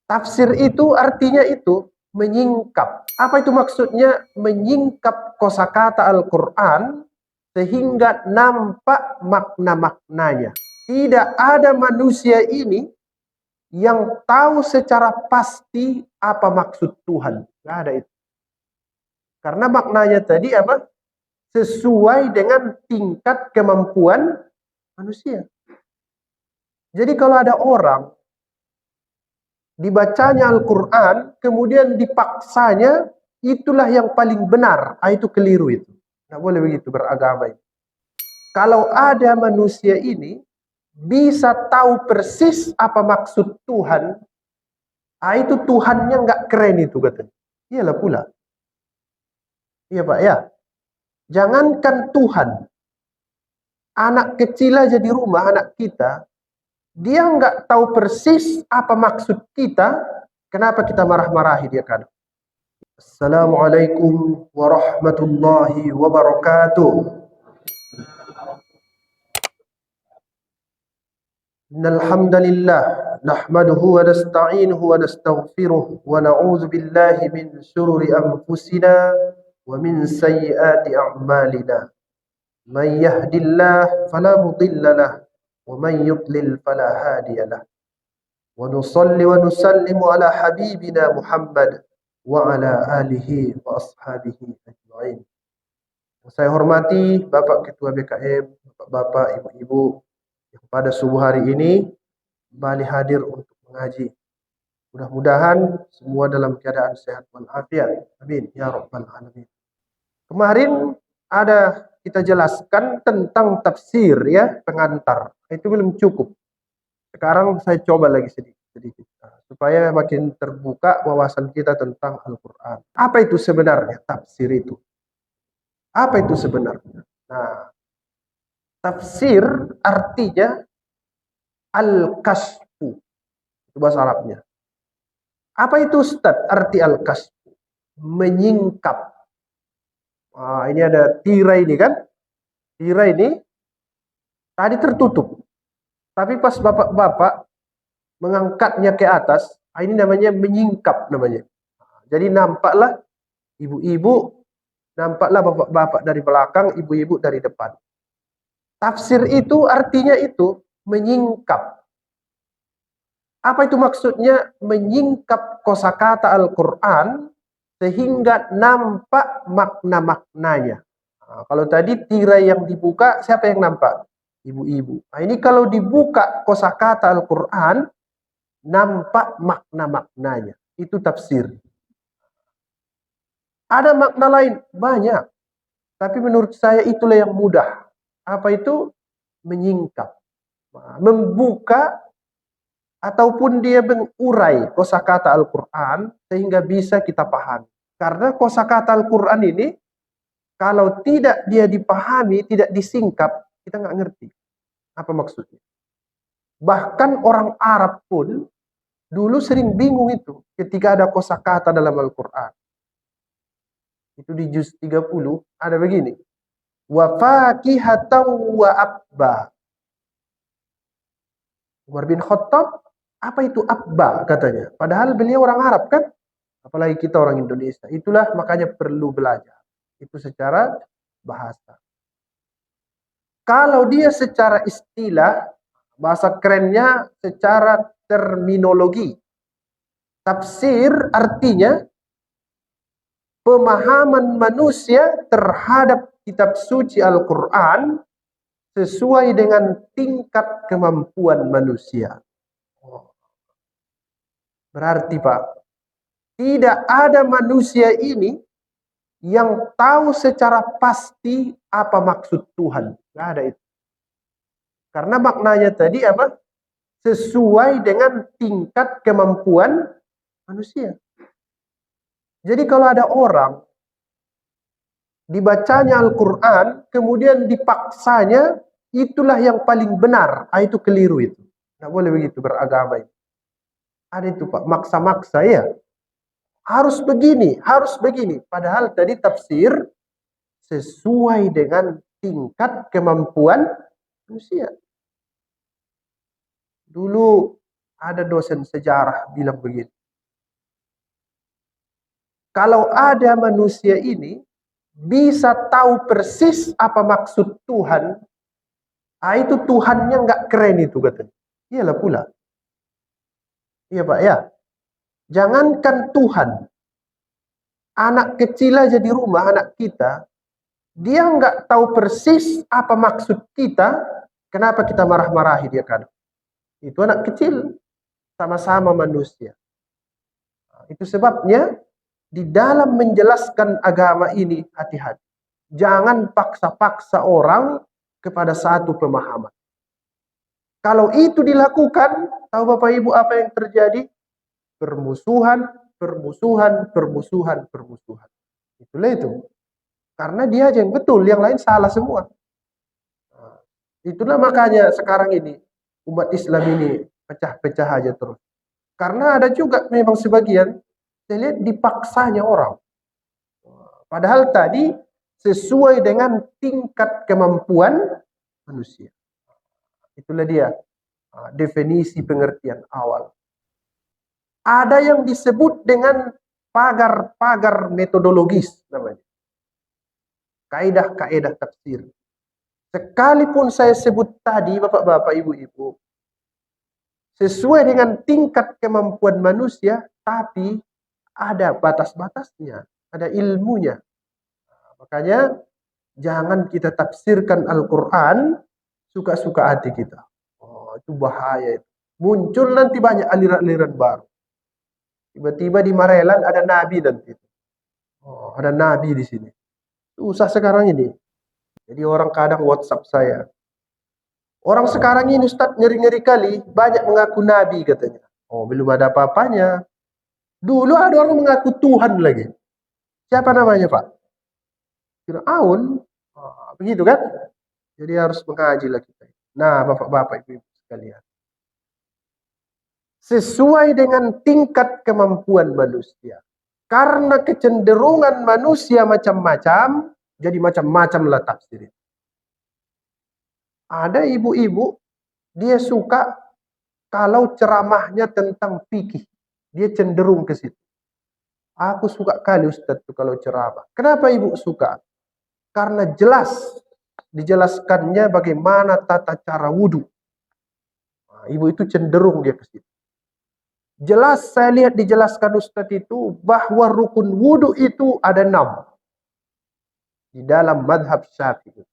Tafsir itu artinya itu menyingkap. Apa itu maksudnya? Menyingkap kosakata Al-Quran sehingga nampak makna-maknanya. Tidak ada manusia ini yang tahu secara pasti apa maksud Tuhan. Tidak ada itu. Karena maknanya tadi apa? Sesuai dengan tingkat kemampuan manusia. Jadi kalau ada orang dibacanya Al-Quran, kemudian dipaksanya, itulah yang paling benar. Itu keliru itu. Tidak boleh begitu beragama itu. Kalau ada manusia ini bisa tahu persis apa maksud Tuhan, itu Tuhannya nggak keren itu katanya. Iyalah pula. Iya Pak ya. Jangankan Tuhan, anak kecil aja di rumah, anak kita, dia nggak tahu persis apa maksud kita, kenapa kita marah-marahi dia kan? Assalamualaikum warahmatullahi wabarakatuh. Innal hamdalillah nahmaduhu wa nasta'inuhu wa nastaghfiruh wa na'udzu billahi min shururi anfusina wa min sayyiati a'malina. Man yahdihillahu fala mudilla lahu wa man yudlil fala hadiya lahu. Wa nusalli wa nusallimu ala habibina Muhammad wa ala alihi wa ashabihi ajma'in. Saya hormati Bapak Ketua BKM, Bapak, Ibu-ibu yang pada subuh hari ini kembali hadir untuk mengaji. Mudah-mudahan semua dalam keadaan sehat walafiat. Amin ya rabbal alamin. Kemarin ada kita jelaskan tentang tafsir ya, pengantar. Itu belum cukup. Sekarang saya coba lagi sedikit supaya makin terbuka wawasan kita tentang Al-Quran. Apa itu sebenarnya tafsir itu? Apa itu sebenarnya? Nah, tafsir artinya al-kasfu. Itu bahasa Arabnya. Apa itu Ustaz arti al-kasfu? Menyingkap. Ini ada tirai ini kan? Tirai ini tadi tertutup. Tapi pas bapak-bapak mengangkatnya ke atas, ini namanya menyingkap namanya. Jadi nampaklah ibu-ibu, nampaklah bapak-bapak dari belakang, ibu-ibu dari depan. Tafsir itu artinya itu menyingkap. Apa itu maksudnya? Menyingkap kosakata Al-Quran sehingga nampak makna-maknanya. Kalau tadi tirai yang dibuka, siapa yang nampak? Ibu-ibu. Ini kalau dibuka kosakata Al-Quran, nampak makna-maknanya. Itu tafsir. Ada makna lain? Banyak. Tapi menurut saya itulah yang mudah. Apa itu? Menyingkap. Membuka ataupun dia mengurai kosakata Al-Quran sehingga bisa kita pahami. Karena kosakata Al-Quran ini kalau tidak dia dipahami, tidak disingkap, kita nggak ngerti apa maksudnya. Bahkan orang Arab pun dulu sering bingung itu ketika ada kosakata dalam Al-Quran. Itu di juz 30 ada begini. Wa fakihatan wa abba. Umar bin Khattab, apa itu abba katanya? Padahal beliau orang Arab kan? Apalagi kita orang Indonesia. Itulah makanya perlu belajar. Itu secara bahasa. Kalau dia secara istilah, bahasa kerennya secara terminologi. Tafsir artinya pemahaman manusia terhadap kitab suci Al-Quran sesuai dengan tingkat kemampuan manusia. Berarti Pak, tidak ada manusia ini yang tahu secara pasti apa maksud Tuhan. Tidak ada itu. Karena maknanya tadi apa? Sesuai dengan tingkat kemampuan manusia. Jadi kalau ada orang dibacanya Al-Quran, kemudian dipaksanya, itulah yang paling benar. Itu keliru itu. Tidak boleh begitu beragama itu. Ada itu Pak, maksa-maksa ya. Harus begini, harus begini. Padahal tadi tafsir sesuai dengan tingkat kemampuan manusia. Dulu ada dosen sejarah bilang begini. Kalau ada manusia ini bisa tahu persis apa maksud Tuhan, itu Tuhannya nggak keren itu katanya. Iyalah pula. Iya Pak ya. Jangankan Tuhan, anak kecil aja di rumah, anak kita, dia nggak tahu persis apa maksud kita, kenapa kita marah-marahi dia kan. Itu anak kecil, sama-sama manusia. Itu sebabnya di dalam menjelaskan agama ini hati-hati. Jangan paksa-paksa orang kepada satu pemahaman. Kalau itu dilakukan, tahu Bapak Ibu apa yang terjadi? Permusuhan, permusuhan, permusuhan, permusuhan. Itulah itu. Karena dia aja yang betul, yang lain salah semua. Itulah makanya sekarang ini umat Islam ini pecah-pecah aja terus. Karena ada juga memang sebagian, saya lihat dipaksanya orang. Padahal tadi sesuai dengan tingkat kemampuan manusia. Itulah dia definisi pengertian awal. Ada yang disebut dengan pagar-pagar metodologis namanya. Kaidah-kaidah tafsir. Sekalipun saya sebut tadi Bapak-bapak, Ibu-ibu, sesuai dengan tingkat kemampuan manusia, tapi ada batas-batasnya, ada ilmunya. Makanya jangan kita tafsirkan Al-Quran suka-suka hati kita. Oh, itu bahaya itu. Muncul nanti banyak aliran-aliran baru. Tiba-tiba di Marelan ada nabi nanti. Oh, ada nabi di sini. Susah sekarang ini. Jadi orang kadang WhatsApp saya. Orang sekarang ini Ustaz ngeri-ngeri kali, banyak mengaku nabi katanya. Oh, belum ada apa-apanya. Dulu ada orang mengaku Tuhan lagi. Siapa namanya, Pak? Fir'aun. Oh, begitu kan? Jadi harus mengaji lah kita. Nah, Bapak-bapak, Ibu-ibu sekalian. Sesuai dengan tingkat kemampuan manusia. Karena kecenderungan manusia macam-macam, jadi macam-macam lah tafsir. Ada ibu-ibu, dia suka kalau ceramahnya tentang fikih. Dia cenderung ke situ. Aku suka kali Ustaz tuh kalau ceramah. Kenapa ibu suka? Karena jelas dijelaskannya bagaimana tata cara wudhu. Nah, ibu itu cenderung dia ke situ. Jelas saya lihat dijelaskan Ustadz itu bahwa rukun wudhu itu ada 6 di dalam mazhab Syafi'i.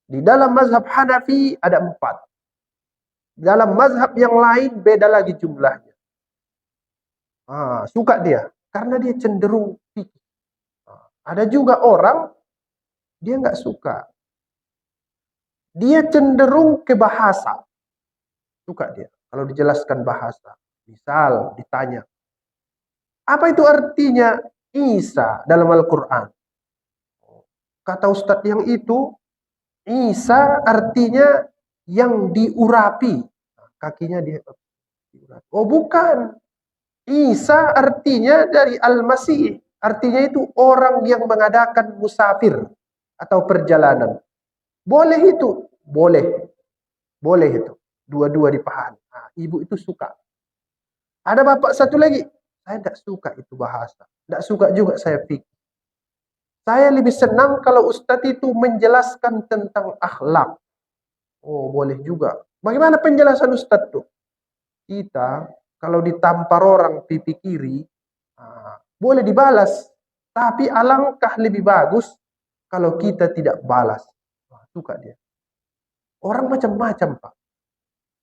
Di dalam mazhab Hanafi ada 4. Dalam mazhab yang lain beda lagi jumlahnya. Suka dia karena dia cenderung fikih. Ada juga orang dia nggak suka. Dia cenderung ke bahasa. Suka dia kalau dijelaskan bahasa. Misal ditanya, apa itu artinya Isa dalam Al-Quran? Kata Ustadz yang itu, Isa artinya yang diurapi. Kakinya diurapi. Oh bukan. Isa artinya dari Al-Masih. Artinya itu orang yang mengadakan musafir atau perjalanan. Boleh itu? Boleh. Boleh itu. Dua-dua dipahami. Nah, ibu itu suka. Ada bapak satu lagi, saya tidak suka itu bahasa. Tidak suka juga saya pikir. Saya lebih senang kalau Ustadz itu menjelaskan tentang akhlak. Oh, boleh juga. Bagaimana penjelasan Ustadz tuh? Kita kalau ditampar orang pipi kiri, boleh dibalas. Tapi alangkah lebih bagus kalau kita tidak balas. Suka dia. Orang macam-macam, Pak.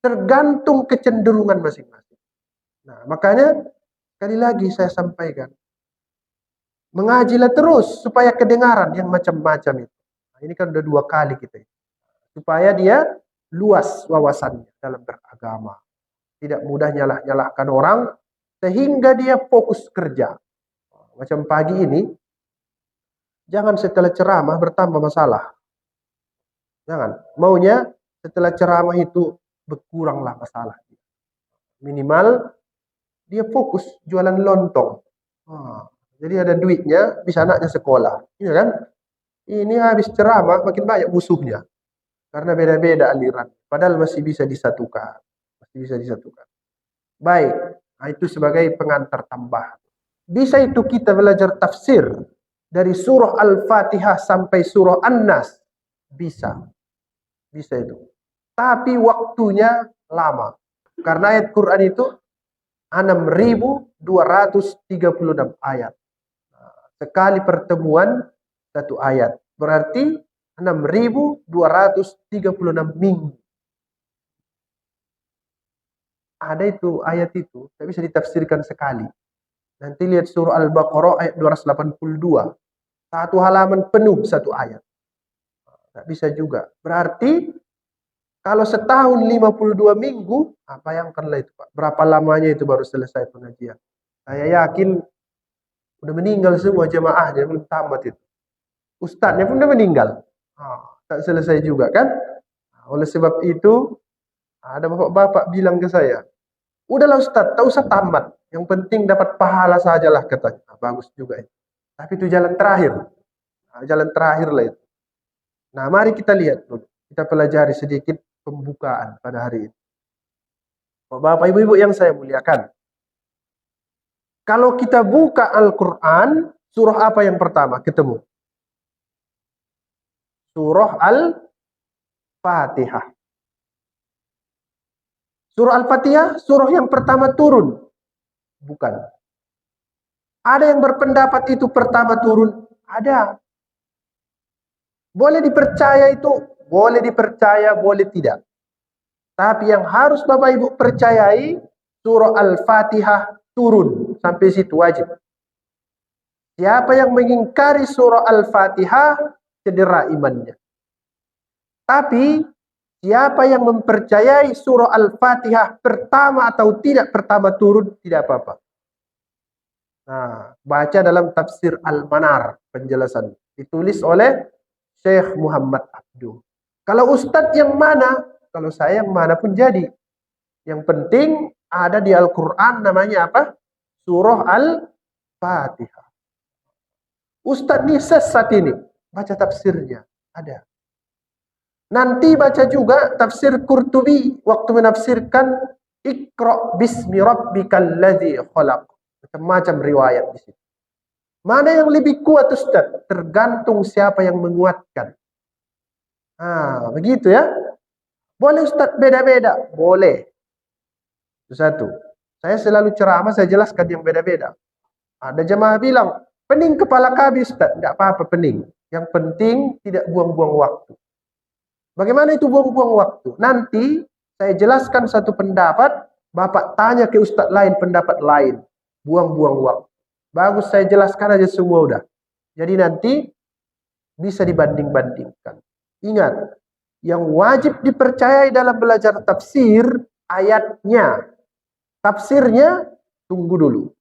Tergantung kecenderungan masing-masing. Nah, makanya sekali lagi saya sampaikan, mengajilah terus supaya kedengaran yang macam-macam itu. Nah, ini kan udah 2 kali kita, supaya dia luas wawasannya dalam beragama, tidak mudah nyalah-nyalahkan orang, sehingga dia fokus kerja. Macam pagi ini, jangan setelah ceramah bertambah masalah. Jangan. Maunya setelah ceramah itu berkuranglah masalah. Minimal dia fokus jualan lontong. Jadi ada duitnya, bisa anaknya sekolah. Iya kan? Ini habis ceramah makin banyak musuhnya. Karena beda-beda aliran. Padahal masih bisa disatukan. Masih bisa disatukan. Baik. Nah, itu sebagai pengantar tambah. Bisa itu kita belajar tafsir dari surah Al-Fatihah sampai surah An-Nas. Bisa. Bisa itu. Tapi waktunya lama. Karena ayat Quran itu 6.236 ayat. Sekali pertemuan satu ayat. Berarti 6.236 minggu. Ada itu ayat itu, tidak bisa ditafsirkan sekali. Nanti lihat surah Al-Baqarah ayat 282. Satu halaman penuh satu ayat. Tidak bisa juga. Berarti kalau setahun 52 minggu, bayangkanlah itu Pak. Berapa lamanya itu baru selesai pengajian. Saya yakin udah meninggal semua jemaahnya, belum tamat itu. Ustadznya pun udah meninggal. Tak selesai juga kan? Oleh sebab itu, ada bapak-bapak bilang ke saya, udahlah Ustadz, tak usah tamat. Yang penting dapat pahala sajalah katanya. Bagus juga itu. Tapi itu jalan terakhir. Jalan terakhir lah itu. Nah, mari kita lihat dulu. Kita pelajari sedikit pembukaan pada hari ini. Bapak ibu-ibu yang saya muliakan. Kalau kita buka Al-Quran, surah apa yang pertama ketemu? Surah Al-Fatihah. Surah Al-Fatihah, surah yang pertama turun. Bukan. Ada yang berpendapat itu pertama turun? Ada. Boleh dipercaya itu, boleh dipercaya, boleh tidak. Tapi yang harus Bapak Ibu percayai, surah Al-Fatihah turun. Sampai situ wajib. Siapa yang mengingkari surah Al-Fatihah, cedera imannya. Tapi, siapa yang mempercayai surah Al-Fatihah pertama atau tidak pertama turun, tidak apa-apa. Nah, baca dalam tafsir Al-Manar, penjelasan. Ditulis oleh Syekh Muhammad Abduh. Kalau ustadz yang mana, kalau saya yang mana pun jadi. Yang penting ada di Al-Quran namanya apa? Surah Al-Fatihah. Ustadz ini sesat ini. Baca tafsirnya. Ada. Nanti baca juga tafsir Qurtubi. Waktu menafsirkan Iqra' bismi rabbikal ladzi khalaq. Macam-macam riwayat di situ. Mana yang lebih kuat Ustaz? Tergantung siapa yang menguatkan. Begitu ya. Boleh Ustaz beda-beda? Boleh. Itu satu. Saya selalu ceramah, saya jelaskan yang beda-beda. Ada jemaah bilang, pening kepala kami Ustaz. Tidak apa-apa pening. Yang penting tidak buang-buang waktu. Bagaimana itu buang-buang waktu? Nanti saya jelaskan satu pendapat, Bapak tanya ke Ustaz lain pendapat lain. Buang-buang waktu. Bagus, saya jelaskan aja semua udah. Jadi nanti bisa dibanding-bandingkan. Ingat, yang wajib dipercayai dalam belajar tafsir, ayatnya. Tafsirnya, tunggu dulu.